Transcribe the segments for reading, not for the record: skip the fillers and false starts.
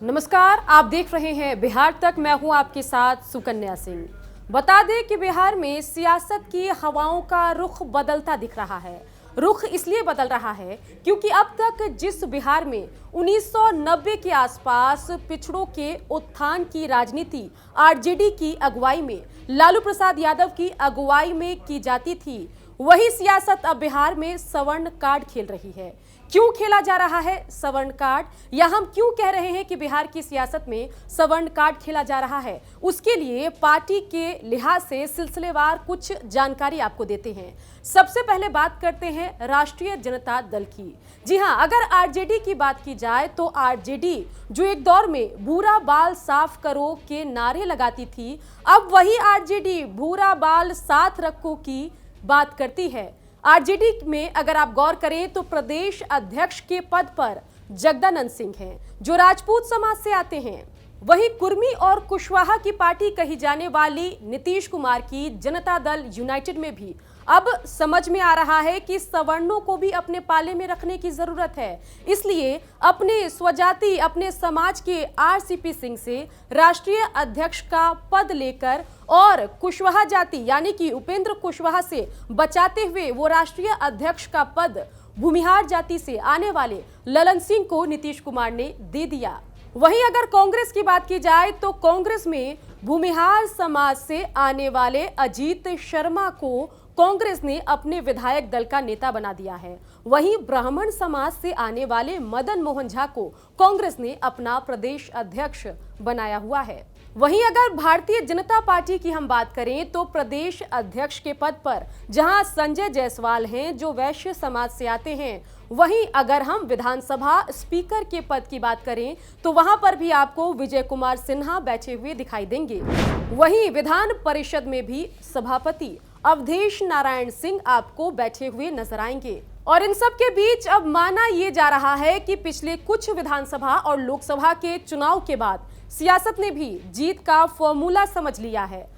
नमस्कार, आप देख रहे हैं बिहार तक। मैं हूं आपके साथ सुकन्या सिंह। बता दें कि बिहार में सियासत की हवाओं का रुख बदलता दिख रहा है। रुख इसलिए बदल रहा है क्योंकि अब तक जिस बिहार में 1990 के आसपास पिछड़ों के उत्थान की राजनीति आरजेडी की अगुवाई में, लालू प्रसाद यादव की अगुवाई में की जाती थी, वही सियासत अब बिहार में सवर्ण कार्ड खेल रही है। क्यों खेला जा रहा है सवर्ण कार्ड, या हम क्यों कह रहे हैं कि बिहार की सियासत में सवर्ण कार्ड खेला जा रहा है, उसके लिए पार्टी के लिहाज से सिलसिलेवार कुछ जानकारी आपको देते हैं। सबसे पहले बात करते हैं राष्ट्रीय जनता दल की। जी हां, अगर आरजेडी की बात की जाए तो आरजेडी जो एक दौर में भूरा बाल साफ करो के नारे लगाती थी, अब वही आरजेडी भूरा बाल साथ रखो की बात करती है। आरजेडी में अगर आप गौर करें तो प्रदेश अध्यक्ष के पद पर जगदानंद सिंह हैं, जो राजपूत समाज से आते हैं। वहीं कुर्मी और कुशवाहा की पार्टी कही जाने वाली नीतीश कुमार की जनता दल यूनाइटेड में भी अब समझ में आ रहा है कि सवर्णों को भी अपने पाले में रखने की जरूरत है। इसलिए अपने स्वजाति, अपने समाज के आरसीपी सिंह से राष्ट्रीय अध्यक्ष का पद लेकर और कुशवाहा जाति यानी कि उपेंद्र कुशवाहा से बचाते हुए वो राष्ट्रीय अध्यक्ष का पद भूमिहार जाति से आने वाले ललन सिंह को नीतीश कुमार ने दे दिया। वहीं अगर कांग्रेस की बात की जाए तो कांग्रेस में भूमिहार समाज से आने वाले अजीत शर्मा को कांग्रेस ने अपने विधायक दल का नेता बना दिया है। वहीं ब्राह्मण समाज से आने वाले मदन मोहन झा को कांग्रेस ने अपना प्रदेश अध्यक्ष बनाया हुआ है। वहीं अगर भारतीय जनता पार्टी की हम बात करें तो प्रदेश अध्यक्ष के पद पर जहां संजय जायसवाल हैं जो वैश्य समाज से आते हैं, वहीं अगर हम विधानसभा स्पीकर के पद की बात करें तो वहां पर भी आपको विजय कुमार सिन्हा बैठे हुए दिखाई देंगे। वहीं विधान परिषद में भी सभापति अवधेश नारायण सिंह आपको बैठे हुए नजर आएंगे। और इन सब के बीच अब माना यह जा रहा है कि पिछले कुछ विधानसभा और लोकसभा के चुनाव के बाद सियासत ने भी जीत का फॉर्मूला समझ लिया है।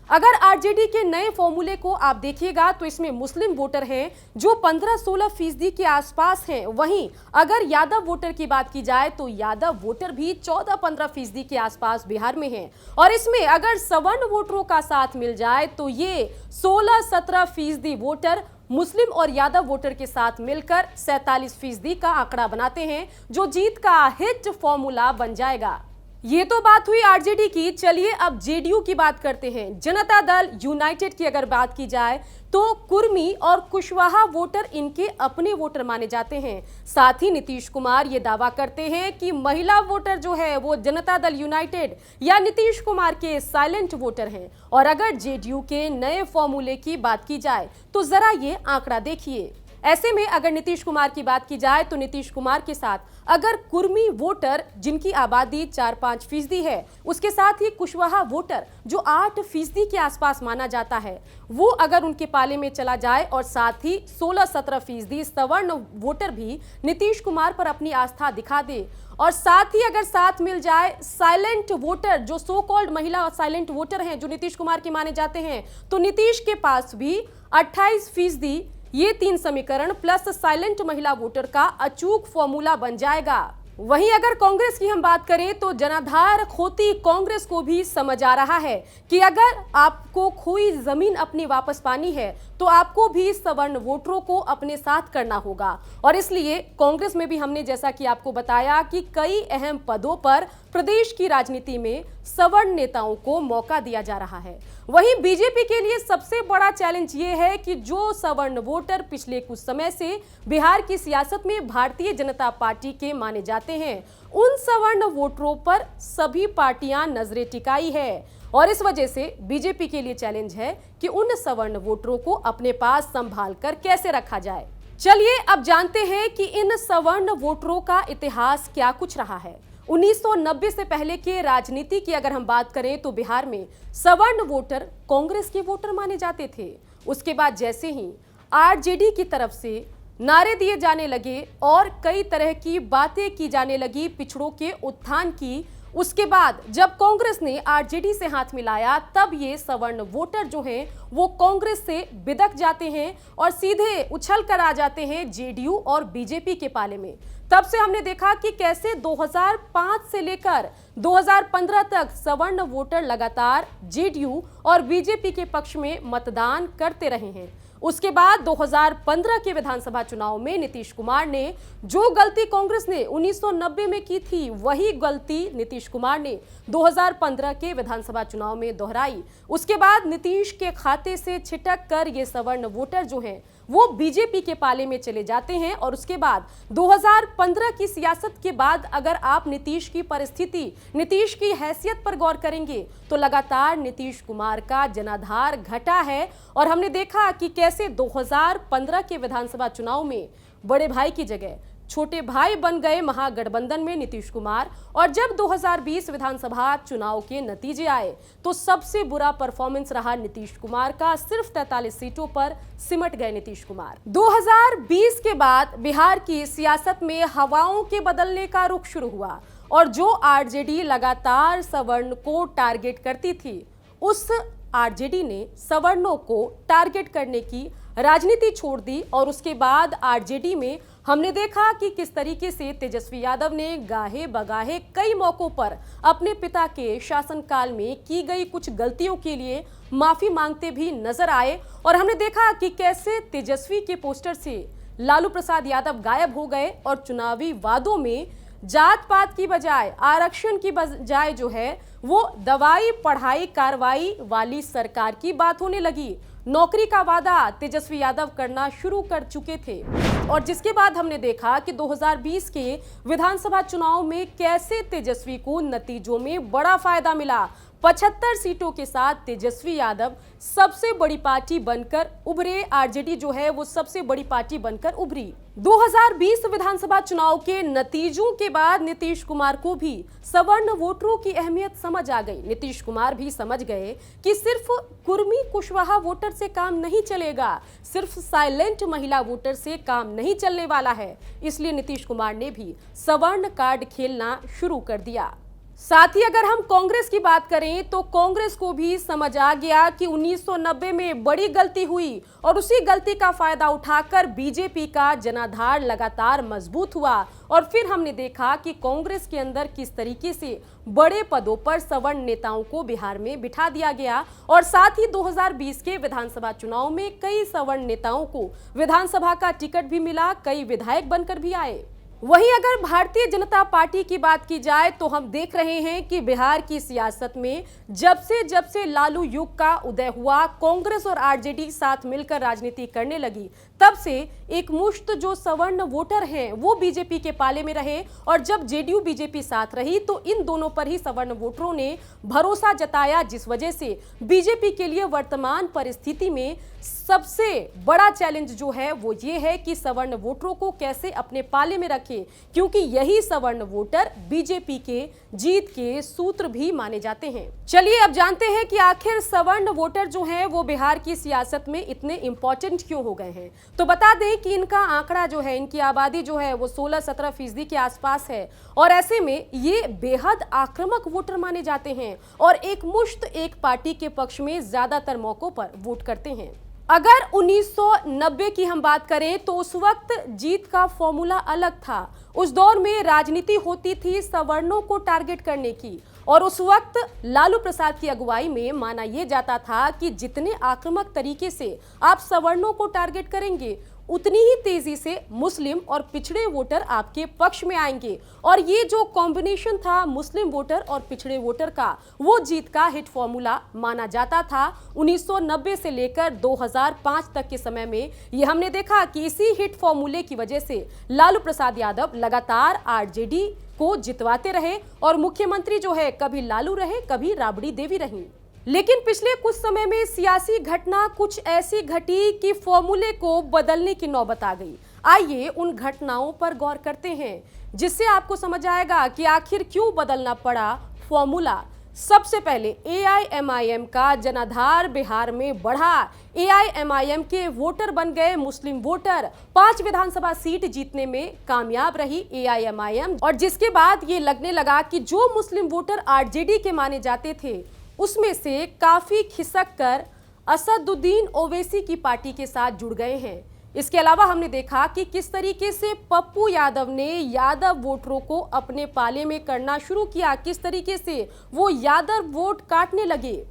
अगर आरजेडी के नए फॉर्मूले को आप देखिएगा तो इसमें मुस्लिम वोटर हैं जो 15-16% के आसपास हैं। वहीं अगर यादव वोटर की बात की जाए तो यादव वोटर भी 14-15% के आसपास बिहार में हैं। और इसमें अगर सवर्ण वोटरों का साथ मिल जाए तो ये 16-17% वोटर मुस्लिम और यादव वोटर के साथ मिलकर 47% का आंकड़ा बनाते हैं, जो जीत का हिट फॉर्मूला बन जाएगा। ये तो बात हुई आरजेडी की। चलिए अब जेडीयू की बात करते हैं। जनता दल यूनाइटेड की अगर बात की जाए तो कुर्मी और कुशवाहा वोटर इनके अपने वोटर माने जाते हैं। साथ ही नीतीश कुमार ये दावा करते हैं कि महिला वोटर जो है वो जनता दल यूनाइटेड या नीतीश कुमार के साइलेंट वोटर हैं। और अगर जेडीयू के नए फॉर्मूले की बात की जाए तो जरा ये आंकड़ा देखिए। ऐसे में अगर नीतीश कुमार की बात की जाए तो नीतीश कुमार के साथ अगर कुर्मी वोटर जिनकी आबादी 4-5% है, उसके साथ ही कुशवाहा वोटर जो 8% के आसपास माना जाता है, वो अगर उनके पाले में चला जाए और साथ ही 16-17% सवर्ण वोटर भी नीतीश कुमार पर अपनी आस्था दिखा दे, और साथ ही अगर साथ मिल जाए साइलेंट वोटर जो सो कॉल्ड महिला साइलेंट वोटर हैं जो नीतीश कुमार के माने जाते हैं, तो नीतीश के पास भी 28%, ये 3 समीकरण प्लस साइलेंट महिला वोटर का अचूक फॉर्मूला बन जाएगा। वहीं अगर कांग्रेस की हम बात करें तो जनाधार खोती कांग्रेस को भी समझ आ रहा है कि अगर आपको खोई जमीन अपनी वापस पानी है तो आपको भी सवर्ण वोटरों को अपने साथ करना होगा। और इसलिए कांग्रेस में भी हमने जैसा कि आपको बताया कि कई अहम पदों पर प्रदेश की राजनीति में सवर्ण नेताओं को मौका दिया जा रहा है। वहीं बीजेपी के लिए सबसे बड़ा चैलेंज ये है कि जो सवर्ण वोटर पिछले कुछ समय से बिहार की सियासत में भारतीय जनता पार्टी के माने जाते हैं, उन सवर्ण वोटरों पर सभी पार्टियां नजरें टिकाई है। और इस वजह से बीजेपी के लिए चैलेंज है कि उन सवर्ण वोटरों को अपने पास संभाल कर कैसे रखा जाए। चलिए अब जानते हैं कि इन सवर्ण वोटरों का इतिहास क्या कुछ रहा है। 1990 से पहले के राजनीति की अगर हम बात करें तो बिहार में सवर्ण वोटर कांग्रेस के वोटर माने जाते थे। उसके बाद जैसे ही आरजेडी की तरफ से नारे दिए जाने लगे और कई तरह की बातें की जाने लगी पिछड़ों के उत्थान की, उसके बाद जब कांग्रेस ने आरजेडी से हाथ मिलाया तब ये सवर्ण वोटर जो हैं वो कांग्रेस से बिदक जाते हैं और सीधे उछल कर आ जाते हैं जेडीयू और बीजेपी के पाले में। तब से हमने देखा कि कैसे 2005 से लेकर 2015 तक सवर्ण वोटर लगातार जेडीयू और बीजेपी के पक्ष में मतदान करते रहे हैं। उसके बाद 2015 के विधानसभा चुनाव में नीतीश कुमार ने जो गलती कांग्रेस ने 1990 में की थी वही गलती नीतीश कुमार ने 2015 के विधानसभा चुनाव में दोहराई। उसके बाद नीतीश के खाते से छिटक कर ये सवर्ण वोटर जो हैं वो बीजेपी के पाले में चले जाते हैं। और उसके बाद 2015 की सियासत के बाद अगर आप नीतीश की परिस्थिति, नीतीश की हैसियत पर गौर करेंगे तो लगातार नीतीश कुमार का जनाधार घटा है। और हमने देखा कि कैसे 2015 के विधानसभा चुनाव में बड़े भाई की जगह छोटे भाई बन गए महागठबंधन में नीतीश कुमार। और जब 2020 विधानसभा चुनाव के नतीजे आए तो सबसे बुरा परफॉर्मेंस रहा नीतीश कुमार का, सिर्फ 43 सीटों पर सिमट गए नीतीश कुमार। 2020 के बाद बिहार की सियासत में हवाओं के बदलने का रुख शुरू हुआ और जो आरजेडी लगातार सवर्ण को टारगेट करती थी, उस आरजेडी ने सवर्णों को टारगेट करने की राजनीति छोड़ दी। और उसके बाद आरजेडी में हमने देखा कि किस तरीके से तेजस्वी यादव ने गाहे बगाहे कई मौकों पर अपने पिता के शासनकाल में की गई कुछ गलतियों के लिए माफी मांगते भी नजर आए। और हमने देखा कि कैसे तेजस्वी के पोस्टर से लालू प्रसाद यादव गायब हो गए और चुनावी वादों में जात पात की बजाय, आरक्षण की बजाय जो है वो दवाई पढ़ाई कार्रवाई वाली सरकार की बात होने लगी। नौकरी का वादा तेजस्वी यादव करना शुरू कर चुके थे। और जिसके बाद हमने देखा कि 2020 के विधानसभा चुनाव में कैसे तेजस्वी को नतीजों में बड़ा फायदा मिला। 75 सीटों के साथ तेजस्वी यादव सबसे बड़ी पार्टी बनकर उभरे, आरजेडी जो है वो सबसे बड़ी पार्टी बनकर उभरी। 2020 विधानसभा चुनाव के नतीजों के बाद नीतीश कुमार को भी सवर्ण वोटरों की अहमियत समझ आ गई। नीतीश कुमार भी समझ गए कि सिर्फ कुर्मी कुशवाहा वोटर से काम नहीं चलेगा, सिर्फ साइलेंट महिला वोटर से काम नहीं चलने वाला है। इसलिए नीतीश कुमार ने भी सवर्ण कार्ड खेलना शुरू कर दिया। साथ ही अगर हम कांग्रेस की बात करें तो कांग्रेस को भी समझ आ गया कि 1990 में बड़ी गलती हुई और उसी गलती का फायदा उठाकर बीजेपी का जनाधार लगातार मजबूत हुआ। और फिर हमने देखा कि कांग्रेस के अंदर किस तरीके से बड़े पदों पर सवर्ण नेताओं को बिहार में बिठा दिया गया। और साथ ही 2020 के विधानसभा चुनाव में कई सवर्ण नेताओं को विधानसभा का टिकट भी मिला, कई विधायक बनकर भी आए। वहीं अगर भारतीय जनता पार्टी की बात की जाए तो हम देख रहे हैं कि बिहार की सियासत में जब से लालू युग का उदय हुआ, कांग्रेस और आरजेडी साथ मिलकर राजनीति करने लगी, तब से एक मुश्त जो सवर्ण वोटर हैं वो बीजेपी के पाले में रहे। और जब जेडीयू बीजेपी साथ रही तो इन दोनों पर ही सवर्ण वोटरों ने भरोसा जताया, जिस वजह से बीजेपी के लिए वर्तमान परिस्थिति में सबसे बड़ा चैलेंज जो है वो ये है कि सवर्ण वोटरों को कैसे अपने पाले में रखें, क्योंकि यही सवर्ण वोटर बीजेपी के जीत के सूत्र भी माने जाते हैं। चलिए अब जानते हैं कि आखिर सवर्ण वोटर जो हैं वो बिहार की सियासत में इतने इंपॉर्टेंट क्यों हो गए हैं। तो बता दें कि इनका आंकड़ा जो है, इनकी आबादी जो है वो 16-17% के आसपास है और ऐसे में ये बेहद आक्रामक वोटर माने जाते हैं और एक मुश्त एक पार्टी के पक्ष में ज्यादातर मौकों पर वोट करते हैं। अगर 1990 की हम बात करें तो उस वक्त जीत का फॉर्मूला अलग था। उस दौर में राजनीति होती थी सवर्णों को टारगेट करने की और उस वक्त लालू प्रसाद की अगुवाई में माना यह जाता था कि जितने आक्रामक तरीके से आप सवर्णों को टारगेट करेंगे उतनी ही तेजी से मुस्लिम और पिछड़े वोटर आपके पक्ष में आएंगे। और ये जो कॉम्बिनेशन था मुस्लिम वोटर और पिछड़े वोटर का, वो जीत का हिट फॉर्मूला माना जाता था। 1990 से लेकर 2005 तक के समय में ये हमने देखा कि इसी हिट फॉर्मूले की वजह से लालू प्रसाद यादव लगातार आरजेडी को जितवाते रहे और मुख्यमंत्री जो है कभी लालू रहे कभी राबड़ी देवी रही। लेकिन पिछले कुछ समय में सियासी घटना कुछ ऐसी घटी कि फॉर्मूले को बदलने की नौबत आ गई। आइए उन घटनाओं पर गौर करते हैं जिससे आपको समझ आएगा कि आखिर क्यों बदलना पड़ा फॉर्मूला। सबसे पहले एआईएमआईएम का जनाधार बिहार में बढ़ा। एआईएमआईएम के वोटर बन गए मुस्लिम वोटर। 5 विधानसभा सीट जीतने में कामयाब रही एआईएमआईएम, और जिसके बाद ये लगने लगा कि जो मुस्लिम वोटर आरजेडी के माने जाते थे उसमें से काफी खिसक कर असदुद्दीन ओवैसी की पार्टी के साथ जुड़ गए हैं। इसके अलावा हमने देखा कि किस तरीके से पप्पू यादव ने यादव वोटरों को अपने पाले में करना शुरू किया, किस तरीके से वो यादव वोट काटने लगे।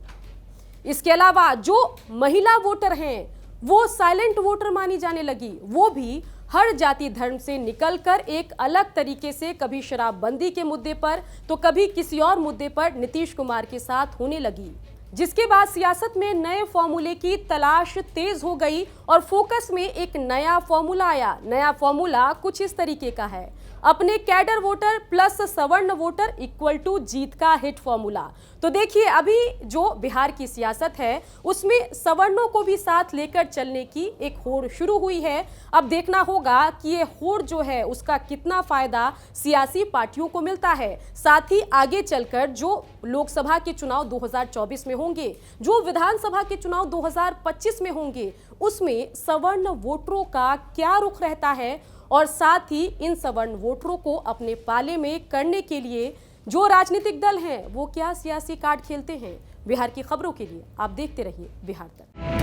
इसके अलावा जो महिला वोटर हैं वो साइलेंट वोटर मानी जाने लगी, वो भी हर जाति धर्म से निकलकर एक अलग तरीके से कभी शराबबंदी के मुद्दे पर तो कभी किसी और मुद्दे पर नीतीश कुमार के साथ होने लगी। जिसके बाद सियासत में नए फॉर्मूले की तलाश तेज हो गई और फोकस में एक नया फॉर्मूला आया। नया फॉर्मूला कुछ इस तरीके का है, अपने कैडर वोटर प्लस सवर्ण वोटर इक्वल टू जीत का हिट फॉर्मूला। तो देखिए, अभी जो बिहार की सियासत है उसमें सवर्णों को भी साथ लेकर चलने की एक होड़ शुरू हुई है। अब देखना होगा कि ये होड़ जो है उसका कितना फायदा सियासी पार्टियों को मिलता है, साथ ही आगे चलकर जो लोकसभा के चुनाव 2024 में होंगे, जो विधानसभा के चुनाव 2025 में होंगे, उसमें सवर्ण वोटरों का क्या रुख रहता है, और साथ ही इन सवर्ण वोटरों को अपने पाले में करने के लिए जो राजनीतिक दल हैं वो क्या सियासी कार्ड खेलते हैं। बिहार की खबरों के लिए आप देखते रहिए बिहार तक।